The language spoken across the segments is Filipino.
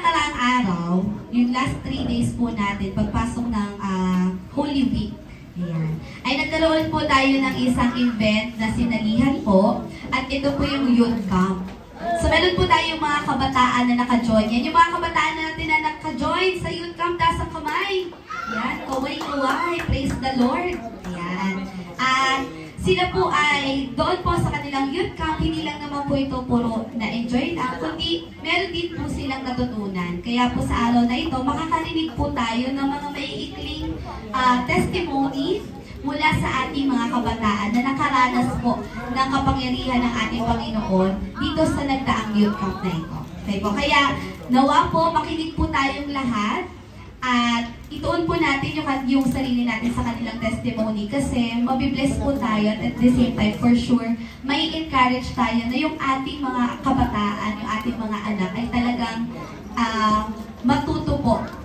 nakaraang araw, yung last 3 days po natin, pagpasok ng Holy Week, ayan, ay nagkaroon po tayo ng isang event na sinalihan po, at ito po yung Youth Camp. So meron po tayong mga kabataan na naka-join. Yan yung mga kabataan natin na naka-join sa Youth Camp, taas ang kamay. Ayan, kaway-kaway, praise the Lord. Ayan. At sila po ay doon po sa kanilang youth camp, hindi lang naman po ito puro na-enjoy lang, kundi meron din po silang natutunan. Kaya po sa araw na ito, makakarinig po tayo ng mga maiikling testimonies mula sa ating mga kabataan na nakaranas po ng kapangyarihan ng ating Panginoon dito sa nagdaang youth camp na ito. Okay po? Kaya nawa po, makinig po tayong lahat at ituon po natin yung sarili natin sa kanilang testimony kasi mabibless po tayo at the same time, for sure, may encourage tayo na yung ating mga kabataan, yung ating mga anak ay talagang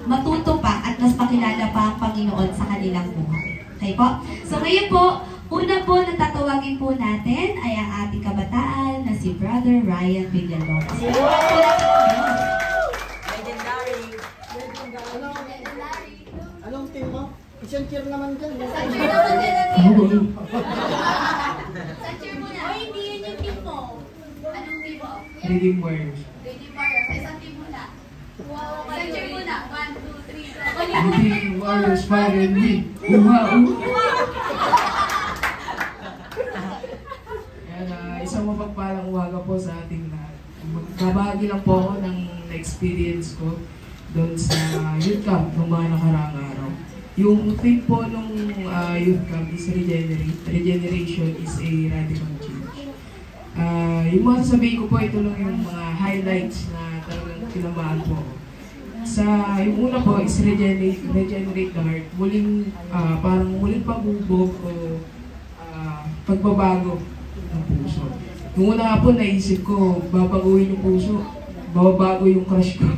matuto pa at mas makilala pa ang Panginoon sa kanilang buhay. Okay po? So ngayon po, una po na tatawagin po natin ay ang ating kabataan na si Brother Ryan Villalobos. Anong team mo? Isang cheer naman dyan. Sa cheer naman din ang team mo. Sa cheer mo na. O hindi yun yung team mo. Anong team mo? Reading Warriors. Reading Warriors. Sa isang team mo na. Sa cheer mo na. 1, 2, 3, go. Reading Warriors, fire and win. Isang mapagpalang umaga po sa ating lahat. Magbabahagi lang po ako ng experience ko doon sa youth camp ng mga nakaraang araw. Yung theme po nung youth camp is regeneration is a radical change. Yung mga sasabihin ko po, ito lang yung mga highlights na talagang tinamaan po ako. Yung una po is regenerate the heart. Parang muling paghubog o pagbabago ng puso. Yung una nga po, naisip ko, babaguhin yung puso, babago yung crush ko.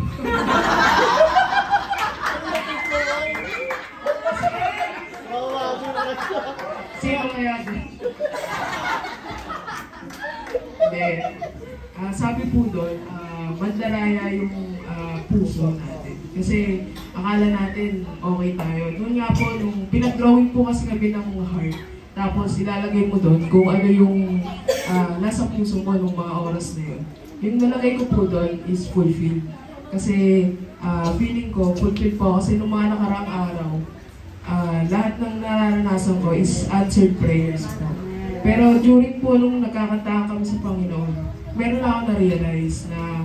Sino kaya din? Hindi. Sabi po doon, bandaraya yung puso natin. Kasi akala natin okay tayo. Doon nga po, nung pinag-drawing po kasi kami ng heart, tapos ilalagay mo doon kung ano yung nasa puso mo nung mga oras na yun. Yung nalagay ko po doon is fulfilled. Kasi feeling ko, fulfilled po kasi nung mga nakaraang araw, lahat ng nararanasan ko is answered prayers po. Pero during po nung nagkakanta kami sa Panginoon, meron ako na-realize na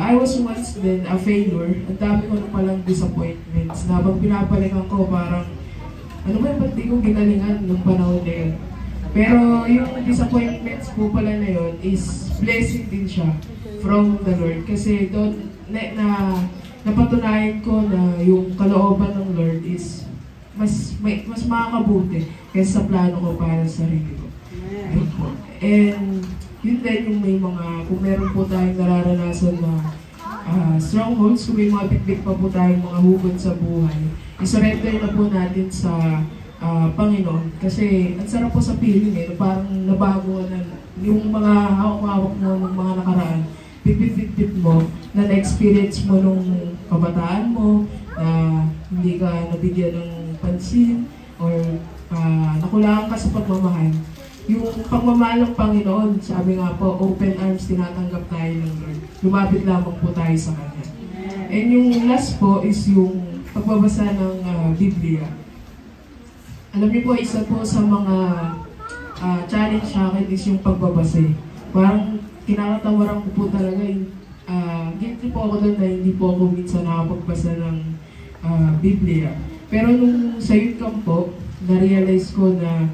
I was once then a failure. Ang dami ko na palang disappointments na habang pinapalikan ko parang ano ba yung ba't di ko ginalingan nung panahon na yun? Pero yung disappointments po pala na yun is blessing din siya from the Lord. Kasi doon napatunayan ko na yung kalooban ng Lord is mas makakabuti kaysa sa plano ko para sa sarili ko. And yun din yung may mga, kung meron po tayong nararanasan na strongholds, kung may mga bitbit pa po tayong mga hugot sa buhay, isurrender na po natin sa Panginoon. Kasi ang sarap po sa feeling parang nabago na yung mga hawak-hawak mo ng mga nakaraan, bitbit mo, na na-experience mo nung kabataan mo, na hindi ka nabigyan ng pansin, or nakulangan ka sa pagmamahal. Yung pagmamahal ng Panginoon, sabi nga po, open arms, tinatanggap tayo ng Lord. Lumapit lamang po tayo sa Kanya. And yung last po is yung pagbabasa ng Biblia. Alam niyo po, isa po sa mga challenge sa akin is yung pagbabasa. Parang kinakatawaran ko po talaga yung guilty po ako doon na hindi po ako minsan nakapagbasa ng Biblia. Pero nung sa youth camp po, na-realize ko na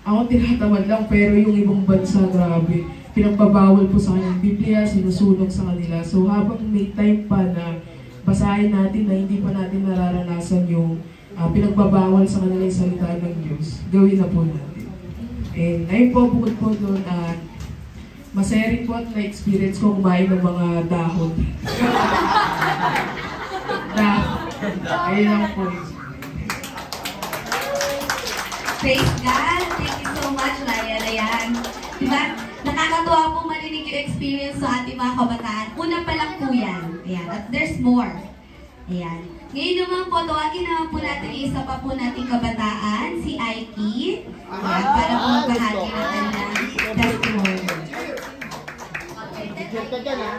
ako tinatamad lang, pero yung ibang bansa, grabe, pinagbabawal po sa kanyang Biblia, sinusunog sa kanila. So habang may time pa na basahin natin na hindi pa natin nararanasan yung pinagbabawal sa kanila yung salita ng Diyos, gawin na po natin. And ayun po, bukod po doon, masaya rin po at na-experience ko kumain ng mga dahon. Ayun lang po. Praise God! Thank you so much, Ryan. Ayan. Diba? Nakakatuwa po marinig new experience sa ating mga kabataan. Una pa lang po yan. Ayan. At there's more. Ayan. Ngayon naman po, tawagin naman po natin yung isa pa po nating kabataan, si Aiki. Ayan, para po magbahagi ng kanilang testimony. Mag-cheer ka dyan, ha?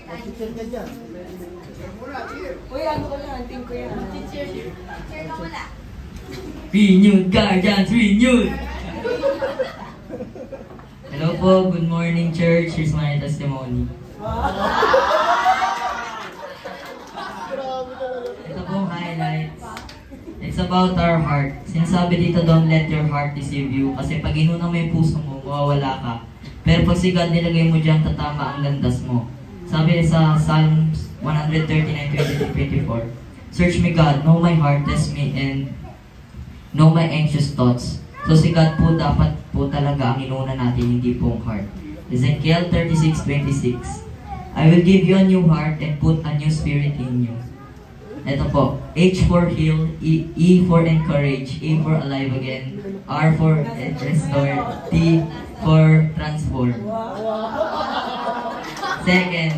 Mag-cheer ka dyan. Uy, ano ko yan? Team ko yan. Share ka muna. Renewed Guardians, renewed! Hello po, good morning church. Here's my testimony. Grabe talaga. Ito pong highlights. It's about our heart. Sinasabi dito, don't let your heart deceive you. Kasi pag inuna mo yung puso mo, mawawala ka. Pero pag si God nilagay mo dyan, tatama ang landas mo. Sabi sa Psalms 139:23-24, search me God, know my heart, test me, and know my anxious thoughts. So si God po dapat po talaga ang inuna natin, hindi po ang heart. Ezekiel 36:26, I will give you a new heart and put a new spirit in you. Ito po, H for heal, E for encourage, A for alive again, R for restore, T for transform. Second,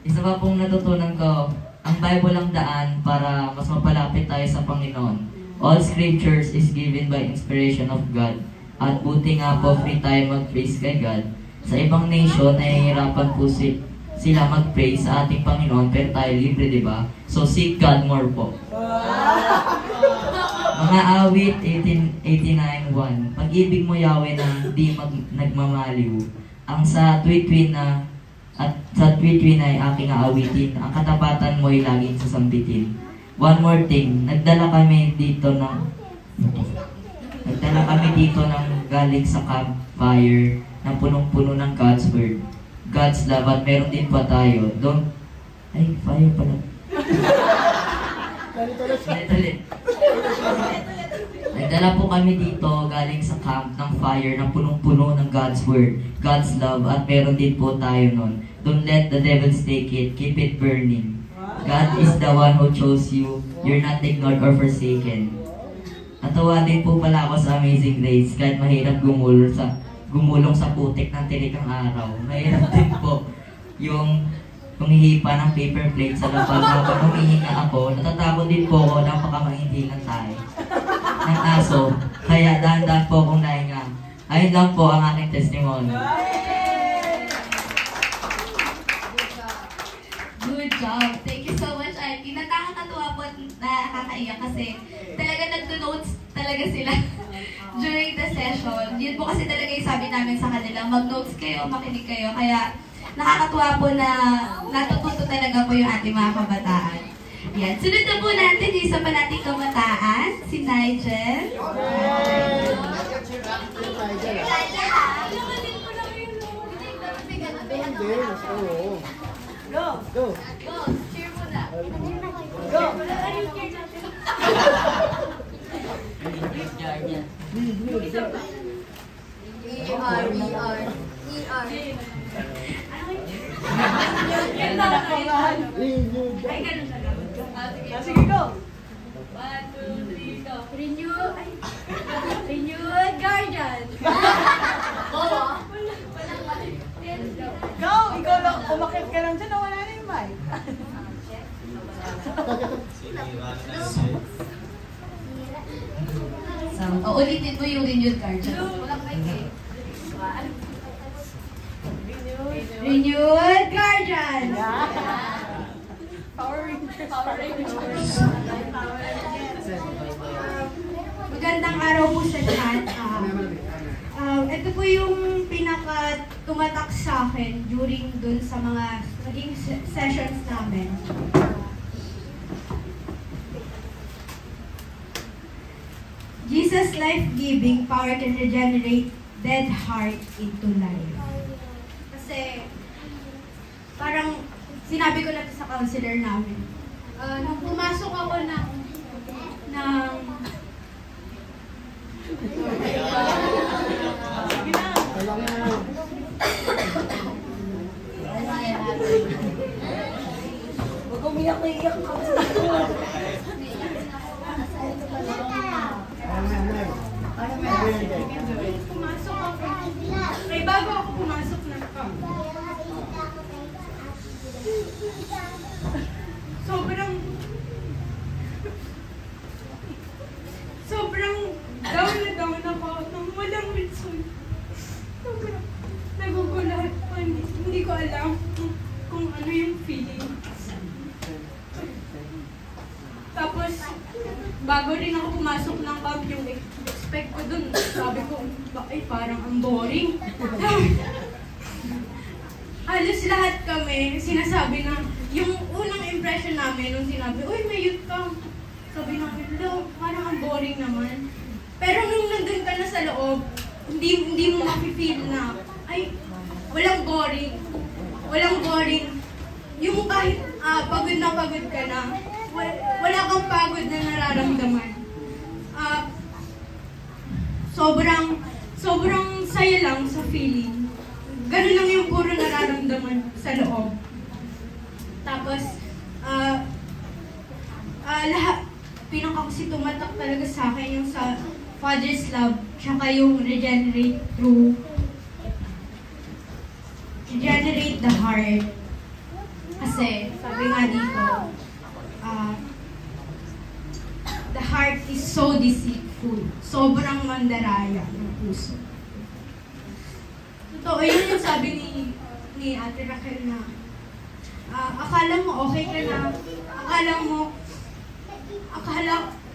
isa pa pong natutunan ko, ang Bible ang daan para mas mapalapit tayo sa Panginoon. All scriptures is given by inspiration of God. At buti nga po free tayo mag-praise kay God. Sa ibang nation, nahihirapan po sila mag-praise sa ating Panginoon, pero tayo libre, di ba? So seek God more po. Mga awit 89:1. Pag-ibig mo Yahweh na di nagmamaliw. Ang sa tuwid-tuwid na at sa tuwid-tuwid ay aking aawitin. Ang katapatan mo ay laging sasambitin. One more thing, nagdala kami dito ng galing sa campfire na punong-puno ng God's Word. God's love at meron din pa tayo. Fire pala. Ulit. Nagdala po kami dito galing sa camp ng fire na punong-puno ng God's Word, God's love at meron din po tayo nun. Don't let the devil take it, keep it burning. God is the one who chose you. You're not ignored or forsaken. Natuwa din po pala ako sa Amazing Grace kahit mahirap gumulong sa putik ng tirik ang araw. Mahirap din po yung humihipa ng paper plate sa labas habang humihinga ako. Natatakot din po ako ng pakamahindilan tayo ng aso. Kaya dahan-dahan po akong nahinga. Ayun lang po ang aking testimony. Good job. Thank you so much, Auntie. Nakakatuwa po at nakakaiyak kasi talaga nagdo-notes talaga sila during the session. Yun po kasi talaga yung sabi namin sa kanila, mag-notes kayo, makinig kayo. Kaya nakakatuwa po na natututo talaga po yung ating mga kabataan. Yan. Sunod na po natin yung isa pa nating kabataan, si Nigel. Go! Go! Cheer mo na. Go! Sige, go! 1, 2, 3, go. Renewed Guardian. Go! Ikaw lang, umakit ka lang dyan, wala na yung mic. Ulitin mo yung renewed guardian. Walang mic eh. Renewed Guardian. Power Rangers. Magandang araw po sa lahat. Ito po yung pinaka tumatak sa akin during dun sa mga naging sessions namin. Jesus' life-giving power can regenerate dead heart into life. Kasi parang sinabi ko na to sa counselor namin. Nung pumasok ako ng Huwag umiyak na iyak ka. pumasok ako. Bago ako pumasok, Sobrang sobrang down na down ako nang walang reason. Sobrang nagugulat ko. Hindi ko alam kung ano yung feeling. Tapos, bago rin ako pumasok ng camp, yung expect ko dun, sabi ko, ay parang ang boring. Halos lahat kami, sinasabi na, yung unang impression namin nung sinabi, uy, may youth camp. Sabi namin, parang ang boring naman. Pero nung nandun ka na sa loob, hindi mo makifeel na, ay, walang boring. Walang boring. Yung kahit pagod na pagod ka na, wala kang pagod na nararamdaman. Sobrang saya lang sa feeling. Ganun lang yung puro nararamdaman sa loob. Tapos, lahat, pinaka kasi tumatak talaga sa akin yung sa Father's Love, tsaka yung regenerate the heart. Kasi, sabi nga dito, the heart is so deceitful. Sobrang mandaraya ng puso. Totoo yun yung sabi ni Ate Raquel na akala mo okay ka na.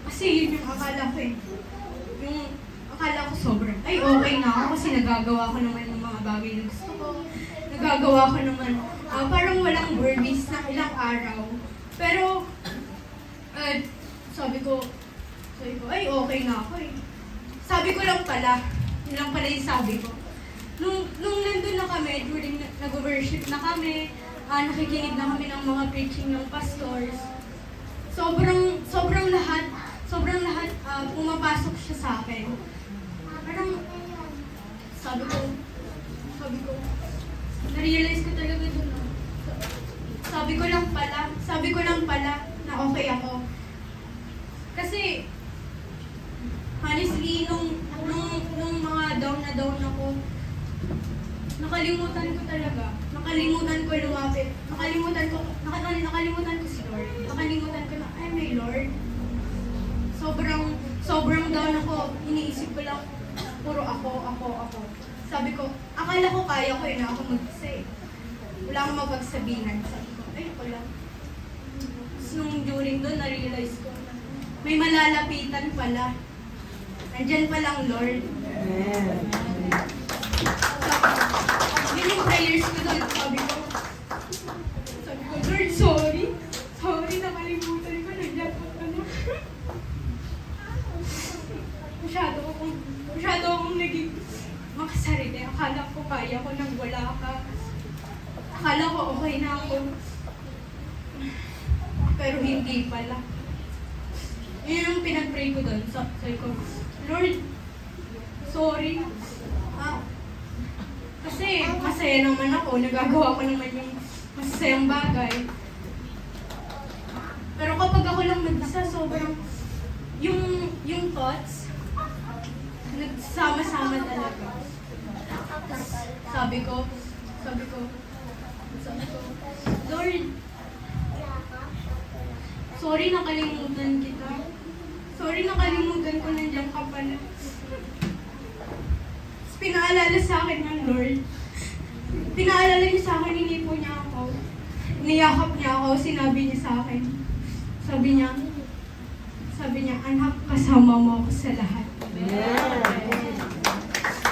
Kasi yun yung akala ko eh. Yung akala ko sobrang, ay okay na ako kasi nagagawa ko naman ng mga bagay na gusto ko. Nagagawa ko naman, parang walang worries na ilang araw. Pero, sabi ko, ay okay na ako eh. Sabi ko lang pala, yun lang pala yung sabi ko. Nung nandun na kami, during nag-worship na kami, nakikinig na kami ng mga preaching ng pastors, sobrang lahat pumapasok siya sa akin. Parang, sabi ko, na-realize ko talaga dun. Sabi ko lang pala na okay ako. Kasi, honestly, nung mga down na down ako, nakalimutan ko talaga. Nakalimutan ko lumapit. Nakalimutan ko si Lord. Nakalimutan ko na, ay may Lord. Sobrang down ako. Iniisip ko lang, puro ako. Sabi ko, akala ko kaya ko na ako mag-say. Wala akong mapagsabihan. Sabi ko, ay ako lang. Tapos nung during doon, na-realize ko, may malalapitan pala. Nandyan palang Lord. Yun yung prayers ko doon. Sabi ko, Lord, sorry. Sorry, nakalimutan ko. Nandiyan pa na. Masyado akong naging makasarili. Akala ko kaya ko nang wala ka. Akala ko okay na ako. Pero hindi pala. Yun yung pinag-pray ko doon. Sabi ko, Lord, sorry. Kasi masaya naman ako. Nagagawa ko naman yung masasayang bagay. Pero kapag ako lang mag-isa, sobrang yung thoughts, nagsama-sama talaga. Sabi ko, Lord, sorry nakalimutan kita. Sorry nakalimutan ko nandiyan ka pala. Pinaalala sa akin ng Lord. Pinaalala niya sa akin, hinipo niya ako. Niyakap niya ako, sinabi niya sa akin. Sabi niya, anak, kasama mo ako sa lahat.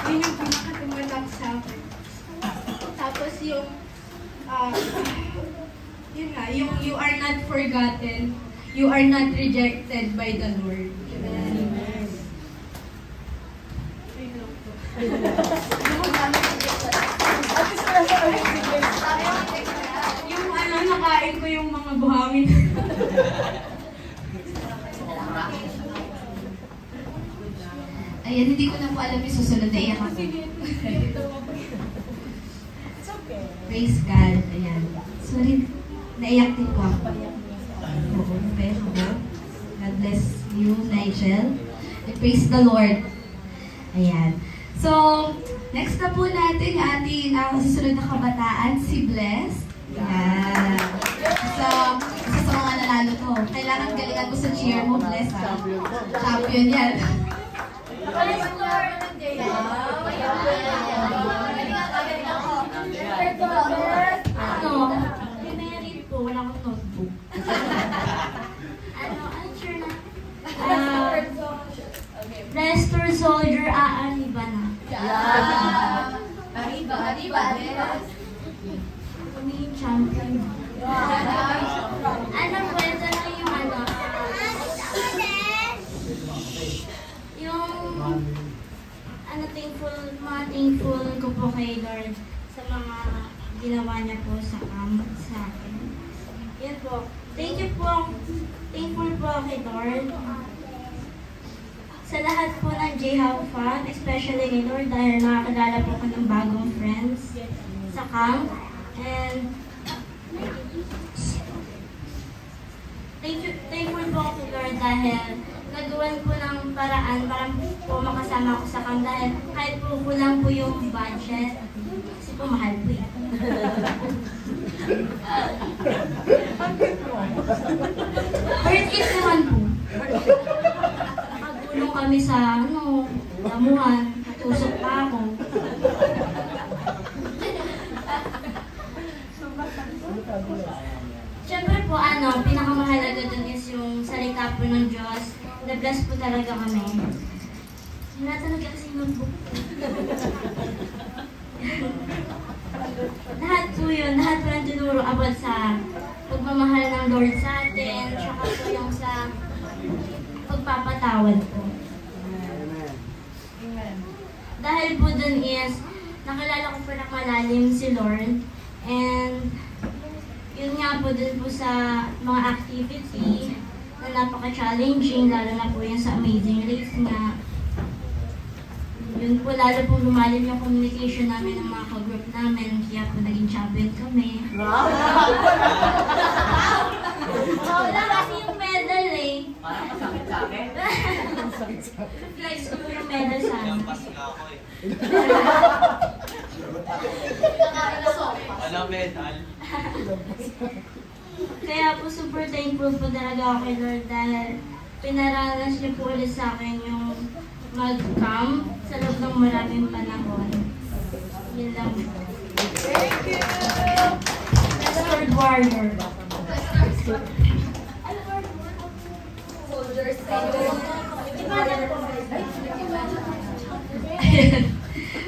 Yun yung pinakatumatak sa akin. Tapos yung, yun nga, yung you are not forgotten, you are not rejected by the Lord. Amen. Yung nakain ko yung mga buhangin. Ayan, hindi ko na po alam yung susunod na iyak ako. Praise God. Ayan. Sorry, naiyak din po ako. Oo, pero God bless you, Nigel. And praise the Lord. Ayan. So, Next na po natin yung ating susunod na kabataan, si Bless. Yan. So, isa sa mga nanalo to. Kailangan galingan mo sa cheer mo, Bless, ha? Champion yan. Ano? Merit po, wala akong notebook. Ano sure na? Restore Soldier, aaniba na. Kami yung champion. Ano po, ito na yung ano? Yung thankful ko po kay Lord sa mga ginawa niya po sa akin. Yan po. Thank you po. Thankful po kay Lord. Sa lahat po ng J-How fan, especially kay Lord dahil nakakilala po ko ng bagong friends sa camp. And thankful po kay Lord dahil nagawan po ng paraan para po makasama ko sa camp dahil kahit po kulang po yung budget kasi po mahal po eh. First gift naman po. Nakagulong kami sa damuhan, natusok pa ako. Siyempre po, pinakamahalaga dun is yung salita po ng Diyos. Na-bless po talaga kami. Wala talaga kasi notebook. Lahat po yun, lahat po yung tinuro about sa pagmamahal ng Lord sa atin, tsaka po yung sa pagpapatawad po. Dahil po dun is, nakilala ko po na malalim si Lord, and yun nga po dun po sa mga activity na napaka-challenging, lalo na po yung sa Amazing Race nga. Yun po, lalo po lumalim yung communication namin ng mga ka-group namin, kaya po naging champion kami. Wala kasi yung medal eh. Parang masakit sa akin. Flex ko po yung medal sa amin. Wala medal. Kaya po super thankful po talaga ako kay Lord dahil pinaranas niyo po ulit sa akin yung mag-camp sa loob ng maraming panahon. Yun lang po. Thank you! Restored Warrior.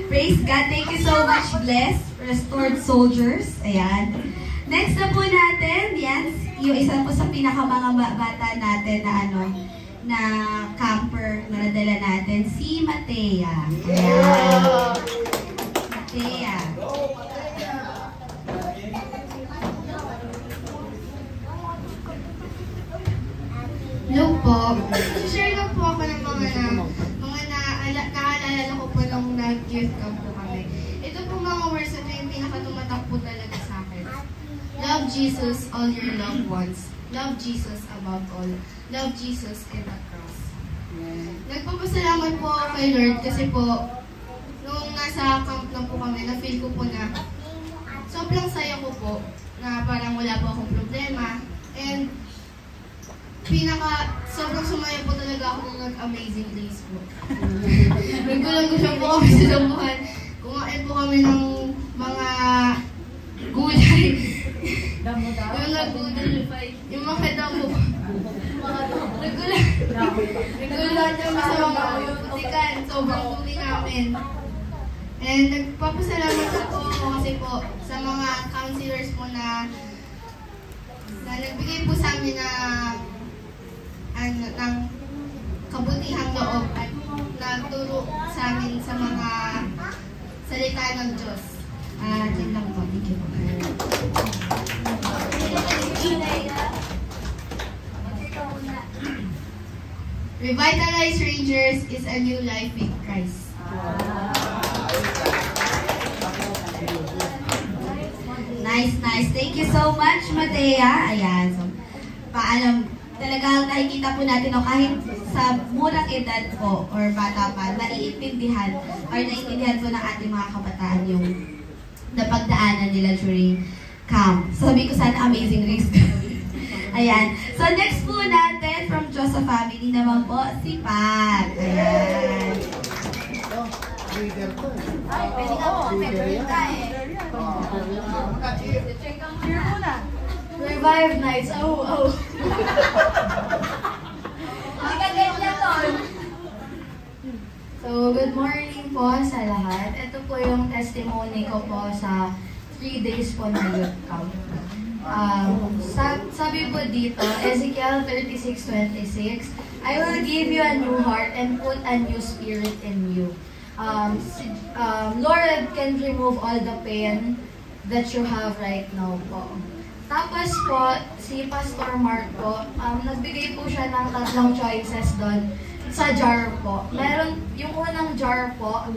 Praise God. Thank you so much, Bless. Restored Soldiers. Ayan. Next na po natin, yan, yung isa po sa pinaka mga bata natin na camper na nadala natin, si Matea. Ayan. Matea. Hello po. Share lang po ako ng naalala ko po nung nag-youth camp po kami. Ito po mga words na yung pinakatumatak po talaga sa akin. Love Jesus, all your loved ones. Love Jesus above all. Love Jesus in the cross. Nagpapasalamat po ako kay Lord kasi po nung nasa camp na po kami, na-feel ko po na sobrang saya ko po na parang wala po akong problema. And sobrang sumaya po talaga ako nung nag-Amazing Days po. Naggulang-gulang po kami sa damuhan. Kumain po kami ng mga gulay. Yung nag-gulay. Yung mga damo. Naggulang kami sa mga putikan. Sobrang dumi namin. And nagpapasalamat ako kasi po sa mga counselors po na nagbigay po sa amin ng kabutihang loob at nagturo sa amin sa mga salita ng Diyos. Yun lang po. Thank you po. Revitalize Rangers is a new life with Christ. Nice, nice. Thank you so much, Matea. Ayan. So, talagang nakikita po natin o kahit sa murang edad po or bata pa, naiintindihan po ng ating mga kabataan yung napagdaanan nila during camp. Sabi ko sana amazing race. Ayan. So next po natin from Josa Family naman po, si Pat. Ayan. Leader to. Ay, pwede ka po, favorite ka eh. Cheer muna. Revive nights. Oh. So, good morning po sa lahat. Ito po yung testimony ko po sa 3 days po na youth camp. Sabi po dito, Ezekiel 36:26, I will give you a new heart and put a new spirit in you. Lord can remove all the pain that you have right now po. Tapos po, si Pastor Mark po, nagbigay po siya ng 3 choices doon sa jar po. Meron, yung unang jar po,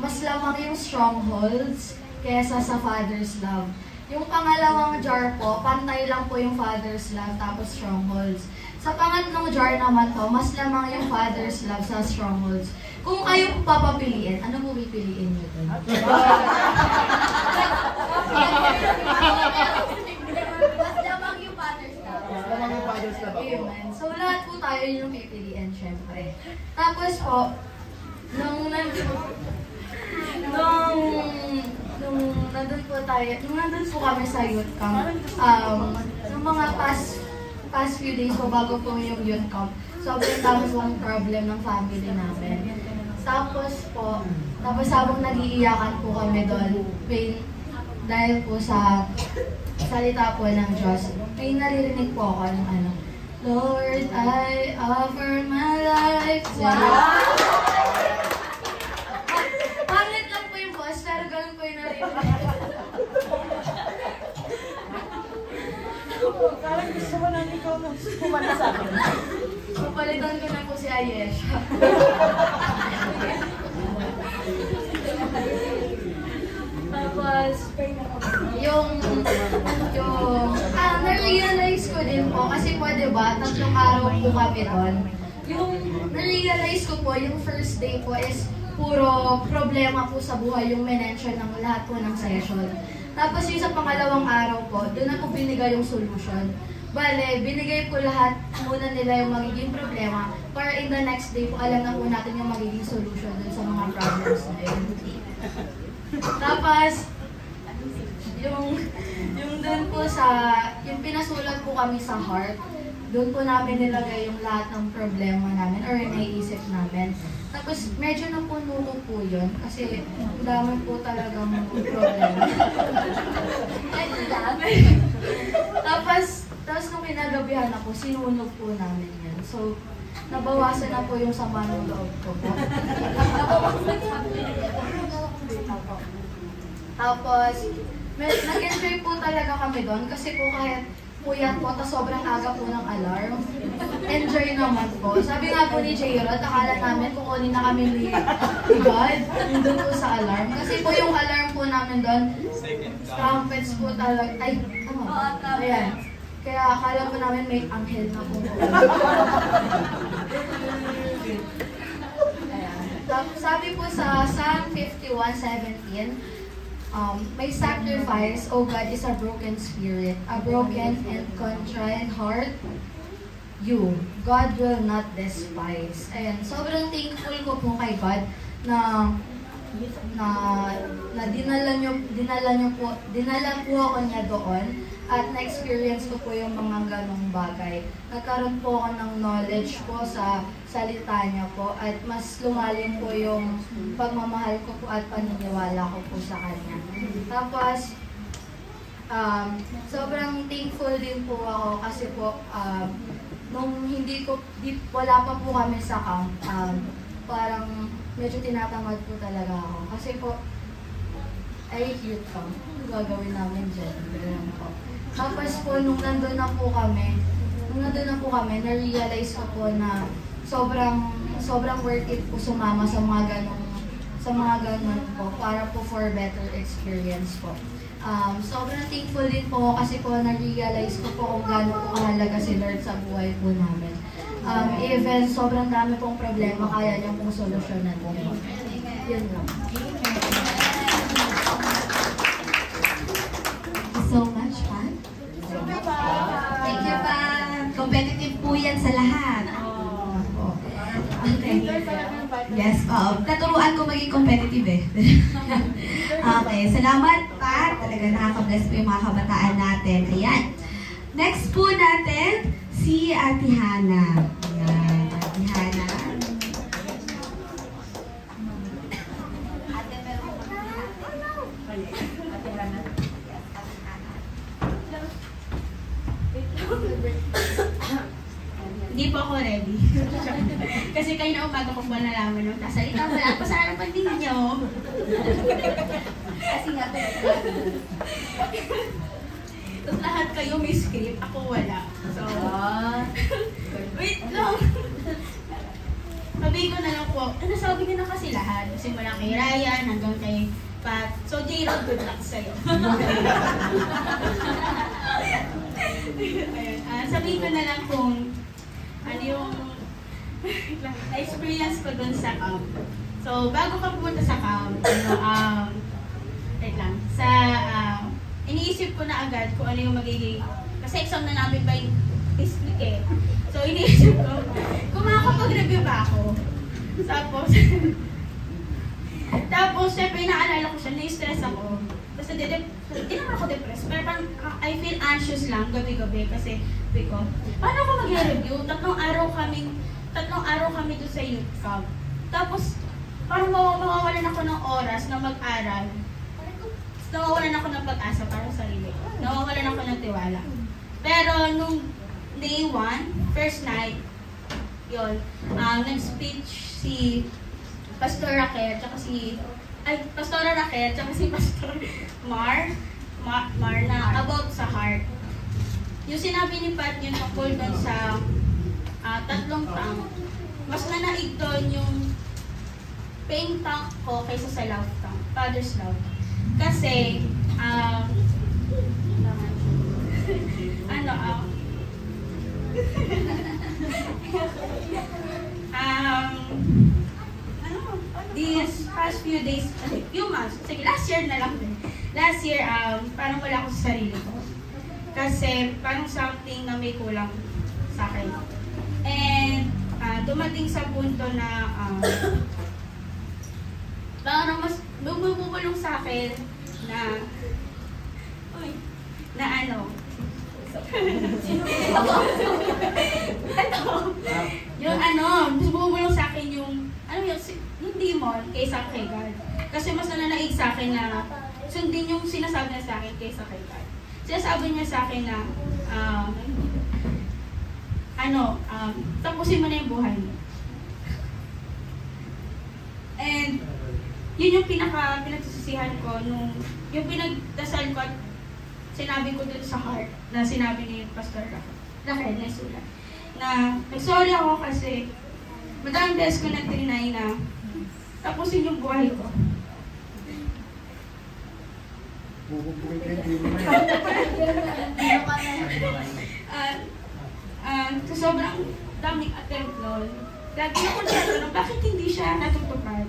mas lamang yung strongholds kesa sa Father's love. Yung pangalawang jar po, pantay lang po yung Father's love tapos strongholds. Sa pangatlong jar naman po, mas lamang yung Father's love sa strongholds. Kung kayo po papapiliin, ano po pipiliin niyo doon? Mas lamang yung Father's love. Amen. So lahat po tayo yung pipiliin, syempre. Tapos po, nung nandun po kami sa youth camp, nung mga past few days po bago po yung youth camp, sobrang dami pong problem ng family namin. Tapos habang nag-iiyakan po kami doon, dahil po sa salita po ng Diyos, may naririnig po ako ng ano, Lord, I offer my life to you. Pangit lang po yung boss, pero ganun po yung naririnig. Parang gusto ko lang ikaw kumanta sa akin. Papalitan ko na po si Ayesha. Tapos, na-realize ko din po, kasi po diba, 3 araw po kami doon. Yung na-realize ko po, yung first day po is puro problema po sa buhay yung mention ng lahat po ng session. Tapos yung sa pangalawang araw po, doon na po binigay yung solution. Bale, binigay po lahat muna nila yung magiging problema para in the next day po alam na po natin yung magiging solution dun sa mga problems na yun. Tapos, yung dun po yung pinasulat po kami sa heart, doon po namin nilagay yung lahat ng problema namin or naiisip namin. Tapos, medyo napuno po yun kasi dami po talagang problema. Tapos nung kinagabihan ako, sinunog po namin yan. So, nabawasan na po yung sama ng loob ko po. Tapos, nag-enjoy po talaga kami doon kasi po kahit puyat po, tas sobrang aga po ng alarm. Enjoy naman po. Sabi nga po ni J-Rod, akala namin kukunin na kami ni God doon po sa alarm. Kasi po yung alarm po namin doon, trumpets po talaga. Ay, ayan. Kaya akala po namin may anghel na po. Tapos sabi po sa Psalm 51:17, may sacrifice, O God, is a broken spirit, a broken and contrite heart, God will not despise. Ayan, sobrang thankful ko po kay God na dinala po ako niya doon at na-experience ko po yung mga ganong bagay. Nagkaroon po ako ng knowledge po sa salita niya po at mas lumalim po yung pagmamahal ko po at paniniwala ko po sa kanya. Tapos, sobrang thankful din po ako kasi po nung wala pa po kami sa camp, parang medyo tinatamad po talaga ako. Kasi po, ay cute camp. Ano gagawin namin dyan? Tapos po, nung nandun na po kami, na-realize ko po na sobrang worth it po sumama sa mga ganon po para po for better experience po. Sobrang thankful din po kasi po na-realize ko po kung gaano po kahalaga si Lord sa buhay po namin. Even sobrang dami pong problema, kaya niya pong solusyonan po. Yun lang. Thank you so much, Pat. Thank you, Pat. Competitive po yan sa lahat. Okay. Yes, naturuan ko maging competitive eh. Okay, salamat, Pat. Talaga nakaka-bless po yung mga kabataan natin. Ayan. Next po natin, si Ate Hana. Ayan, Ate Hana. Ate, meron ko Hindi po ako ready. Kasi kayo na umaga ko po nalaman nung nasalita mo lang po sa harapan ninyo. Kasi nga, Tapos lahat kayo may script, ako wala. So, wait lang. Sabihin ko na lang po, nasabi ko na kasi lahat. Simula kay Ryan hanggang kay Pat. So, J-Rod, good luck sa'yo. Ayun, sabihin ko na lang kung ano yung experience ko dun sa camp. So, bago ka pumunta sa camp, wait lang, iniisip ko na agad kung ano yung magiging, kasi exam na namin by this week eh. So, iniisip ko, kung makakapag-review ba ako? Tapos, syempre, naalala ko siya, na-stress ako. Tapos, hindi naman ako depressed, pero parang I feel anxious lang gabi-gabi kasi sabi ko, paano ako mag-review? Tatlong araw kami doon sa youth camp. Tapos, parang mawawalan ako ng oras na mag-aral. Nawawalan ako ng pag-asa para sa sarili. Nawawalan ako ng tiwala. Pero nung day 1, first night, yun, nag-speech si Pastor Raquel, tsaka si Pastora Raquel, tsaka si Pastor Mar na about sa heart. Yung sinabi ni Pat yun tungkol doon sa tatlong tank, mas nanaig doon yung pain tank ko kaysa sa love tank, Father's love. Kasi, these past few days, few months, sige, last year na lang din. Last year, parang wala ako sa sarili ko. Kasi, parang something na may kulang sa akin. And, dumating sa punto na, parang mas bumubulong sa akin na bumubulong sa akin yung demon kaysa kay God. Kasi mas nananaig sa akin na sundin yung sinasabi niya sa akin kaysa kay God. Sinasabi niya sa akin na tapusin mo na yung buhay mo. And yun yung pinagsisisihan ko yung pinagdasal ko at sinabi ko dun sa heart na sinabi ni Pastor Raquel na sulat. Na nagsorry ako kasi madaming beses ko nag-deny na tapusin yung buhay ko. Sa sobrang daming attempt nun, lagi ako nagtatanong, bakit hindi siya natutupad?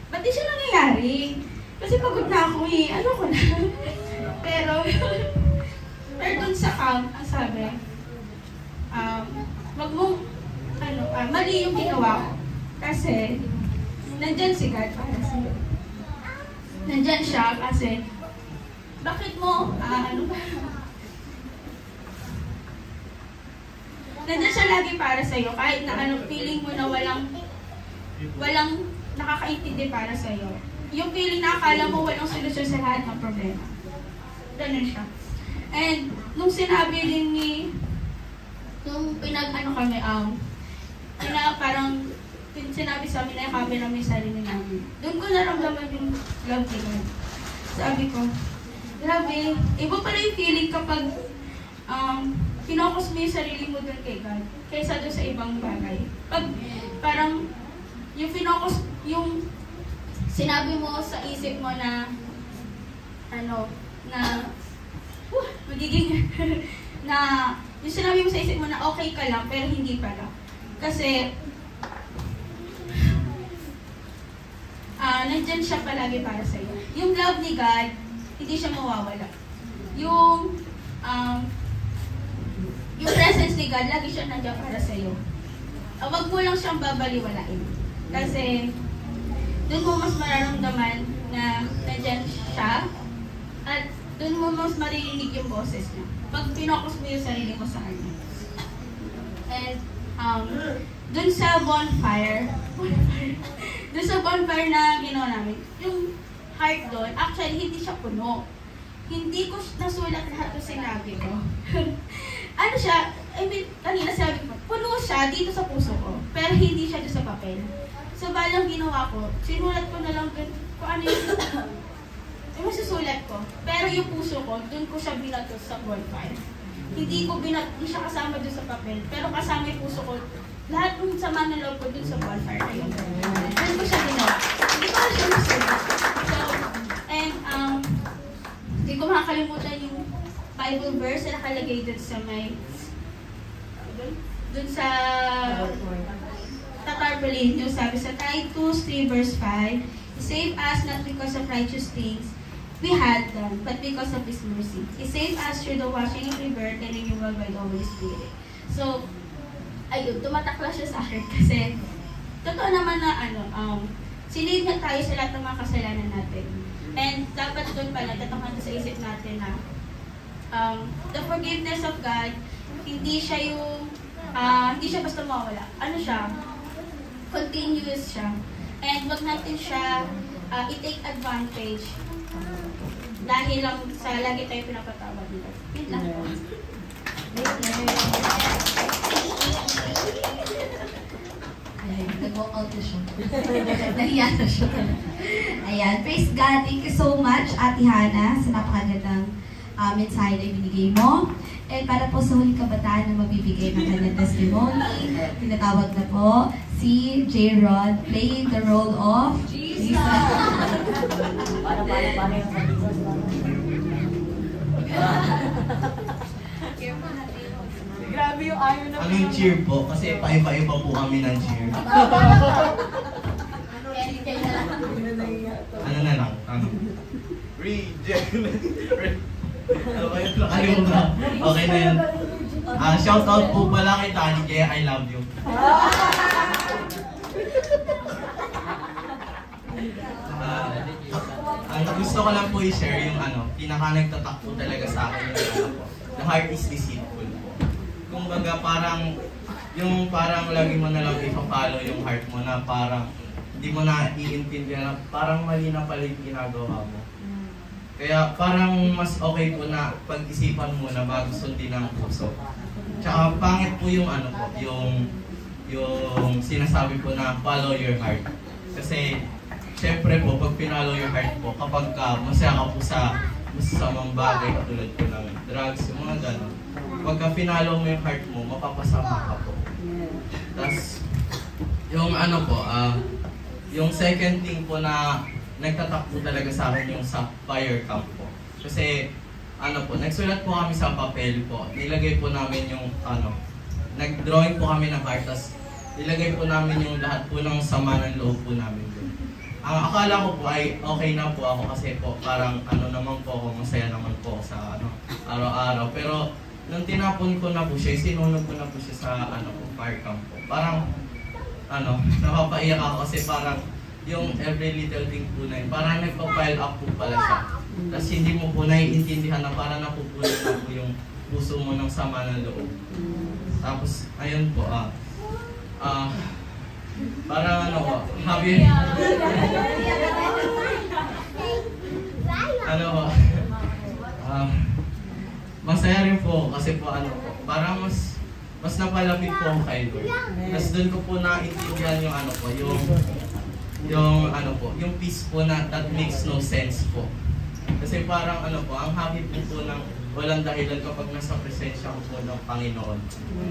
Ba't di siya nangyayari? Kasi pagod na ako eh, ano ko na. pero dun sa camp, ang sabi, wag mong, mali yung ginawa ko. Kasi, nandyan si God para sa'yo. Nandyan siya kasi, bakit mo, nandyan siya lagi para sa'yo, kahit na feeling mo na walang nakakaintindi para sa'yo. Yung feeling na akala mo walang solusyon sa lahat ng problema. Ganun siya. And, nung sinabi din nung kami, parang sinabi sa amin na yakapin namin yung sarili namin. Doon ko naramdaman yung love ni God. Sabi ko, grabe, iba pala yung feeling kapag finokus mo yung sarili mo doon kay God kaysa doon sa ibang bagay. Pag parang yung sinabi mo sa isip mo na na magiging na yung sinabi mo sa isip mo na okay ka lang pero hindi pala. Kasi nandyan siya palagi para sa iyo. Yung love ni God, hindi siya mawawala. Yung presence ni God, lagi siya nandiyan para sa iyo. Wag mo lang siyang babaliwalain. Kasi doon mo mas mararamdaman na nandyan siya at doon mo mas maririnig yung boses niya. Pag pinokus mo yung sarili mo sa kanya. And doon sa bonfire na ginawa namin, yung heart doon, actually hindi siya puno. Hindi ko nasulat lahat yung sinabi ko. Ano siya, I mean, kanina sabi ko, puno siya dito sa puso ko, pero hindi siya doon sa papel. So, balang ginawa ko, sinulat ko na lang kung ano yung masusulat ko. Pero yung puso ko, doon ko siya binato sa bonfire. Hindi siya kasama doon sa papel, pero kasama yung puso ko. Lahat ng sama ng loob ko doon sa bonfire na yun. Doon ko siya ginawa. Hindi ko na siya masulat. So, and, hindi ko makakalimutan yung Bible verse na nakalagay doon sa doon sa tatarpaulin yung sabi sa Titus 3 verse 5, He saved us not because of righteous things we had done, but because of His mercy. He saved us through the washing of rebirth and renewal by the Holy Spirit. So, ayun, tumatakla siya sa akin kasi totoo naman na sinave niya tayo sa lahat ng mga kasalanan natin. And dapat doon pala, tatakan sa isip natin na the forgiveness of God, hindi siya basta mawala. Ano siya? Continuous siya. And wag natin siya i-take advantage dahil lang sa lagi tayo pinapatawad nila. Yun lang po. Nag-walk out na siya. Nahiya na siya. Ayan. Praise God. Thank you so much, Ate Hannah, sa napakagandang mensahe na binigay mo. And para po sa huling kabataan na magbibigay ng kanyang testimony, tinatawag na po si J. Rod playing the role of Jesus. Grabe yung ayaw na Anong cheer po? Kasi paiba-iba po kami ng cheer. Ano na lang? Reject. Ano ba yun? Nakalimutan. Okay na yun. Shout out po pala kay Tani J. I love you. Gusto ko lang po i-share yung pinaka nagtatakbo talaga sa akin yung the heart is deceitful po. Kumbaga parang lagi mo na lang ipapalo yung heart mo na parang hindi mo na iintindihan na parang mali na pala yung ginagawa mo. Kaya parang mas okay po na pag-isipan mo na bago sundin ang puso. Tsaka pangit po yung yung sinasabi po na follow your heart. Kasi syempre po pag pinalo your heart po, kapag masaya ka po sa masasamang bagay katulad po ng drugs, yung mga gano'n. Pagka pinalo mo yung heart mo, mapapasama ka po. Tapos yung yung second thing po na nagtatakbo talaga sa akin yung sa fire camp po. Kasi nagsulat po kami sa papel po. Nilagay po namin yung nag-drawing po kami ng heart, tapos nilagay po namin yung lahat po ng sama ng loob po namin doon. Ang akala ko po ay okay na po ako kasi po parang naman po ako, masaya naman po sa araw-araw. Pero nung tinapon ko na po siya, sinunog ko na po siya sa fire camp po. Parang napapaiyak ako kasi parang yung every little thing po na yun, parang nagpa-pile up po pala siya. Tapos hindi mo po naiintindihan na parang napupunan na po yung puso mo ng sama ng loob. Tapos, ayun po, parang happy, masaya rin po kasi po parang mas napalapit po ako kay Lord. Tapos doon ko po naintindihan yung peace po na that makes no sense po. Kasi parang ang happy po ng walang dahilan kapag nasa presensya ko po ng Panginoon.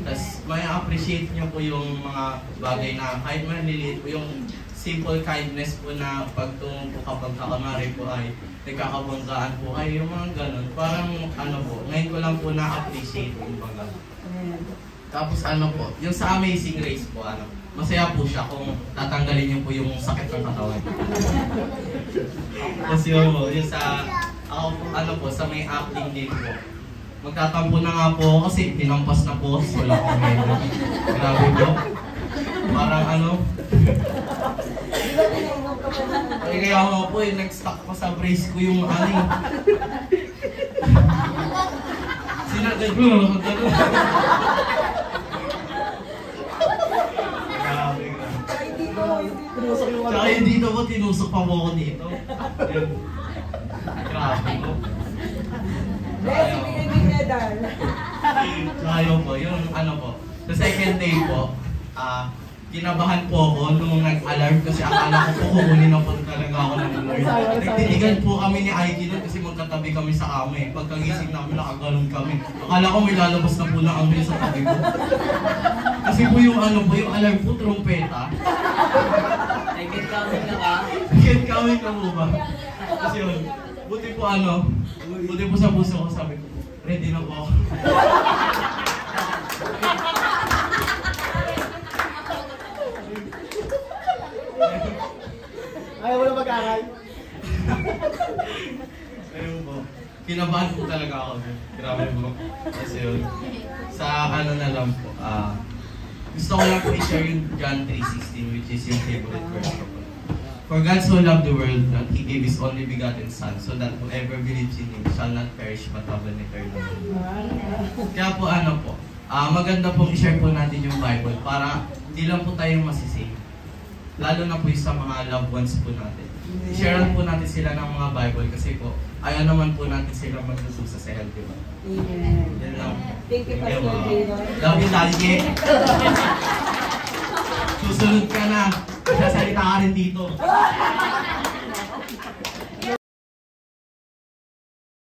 Tapos may appreciate nyo po yung mga bagay na kahit maliliit po, yung simple kindness po na pagtungo po kapag kakamari po ay nagkakabanggaan po kayo, yung mga ganun. Parang ano po, ngayon ko lang po na-appreciate yung baga. Tapos ano po, yung sa Amazing Race po, ano, masaya po siya kung tatanggalin niyo po yung sakit ng katawan. Tapos yun po, yung sa, ako po, ano po, sa may acting din po. Magtatampo na nga po ako kasi tinampas na po kasi wala akong medyo. Grabe po. Parang ano. Ay kaya nga po eh, nag-stuck pa sa brace ko yung ano eh. Sinagad ko. Grabe ka. Tsaka yung dito po, tinusok pa mo ako dito. Yun. Grabe po. Blessing and medal. Tsaka yun po, yung ano po. Sa second day po, kinabahan po ako nung nag-alarm kasi akala ko po kukunin na po talaga ako ng alert. Nagtitigan po kami ni Aiki nun kasi magkatabi kami sa kama eh. Pagkagising namin, nakagalon kami. Akala ko may lalabas na po na angel sa tabi ko. Kasi po yung ano po, yung alarm po, trumpeta. Nag-get coming na ka? Get coming na po ba? Kasi yun, buti po ano, buti po sa puso ko, sabi ko, ready na po ako. Ayaw mo na mag-aral. Ayun po. Kinabahan po talaga ako. Grabe po. Kasi yun. Sa ano na lang po. Gusto ko lang po i-share yung John 3:16 which is yung favorite verse ko po. For God so loved the world that He gave His only begotten Son so that whoever believes in Him shall not perish but have an eternal life. Kaya po ano po. Maganda pong i-share po natin yung Bible para hindi lang po tayo masisave. Lalo na po yung sa mga loved ones po natin. I-share po natin sila ng mga Bible kasi po, ayaw naman po natin sila magsususa sa hell, di ba? Amen. Yan lang. Thank you, Pastor Jayron. Love you, Daddy. Susunod ka na. Sasalita ka rin dito.